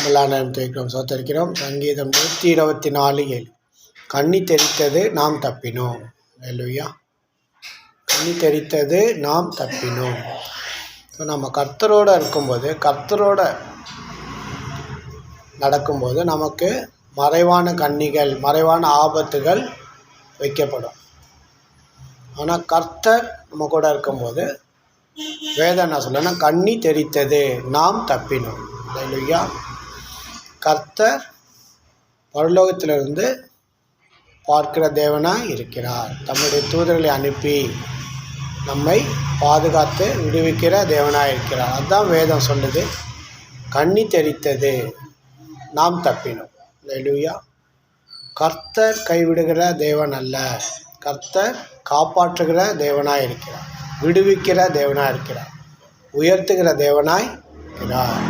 எல்லாரும் துதிக்கிறோம், சோத்தரிக்கிறோம். சங்கீதம் 124:7. கண்ணி தெரித்தது நாம் தப்பினோம். அல்லேலூயா. கண்ணி தெரித்தது நாம் தப்பினோம். ஸோ நம்ம கர்த்தரோடு இருக்கும்போது, கர்த்தரோட நடக்கும்போது நமக்கு மறைவான கண்ணிகள், மறைவான ஆபத்துகள் வைக்கப்படும். ஆனால் கர்த்தர் நம்ம கூட இருக்கும்போது வேதம் என்ன சொல்லணும்னா, கண்ணி தெரித்தது நாம் தப்பினோம். அல்லேலூயா. கர்த்தர் பரலோகத்திலிருந்து பார்க்கிற தேவனாய் இருக்கிறார். தம்முடைய தூதர்களை அனுப்பி நம்மை பாதுகாத்து விடுவிக்கிற தேவனாய் இருக்கிறார். அதுதான் வேதம் சொல்லுது. கண்ணி தெரித்தது நாம் தப்பினோம். அல்லேலூயா. கர்த்தர் கைவிடுகிற தேவன் அல்ல. கர்த்தர் காப்பாற்றுகிற தேவனாய் இருக்கிறார். விடுவிக்கிற தேவனாய் இருக்கிறார். உயர்த்துகிற தேவனாய் இருக்கிறார்.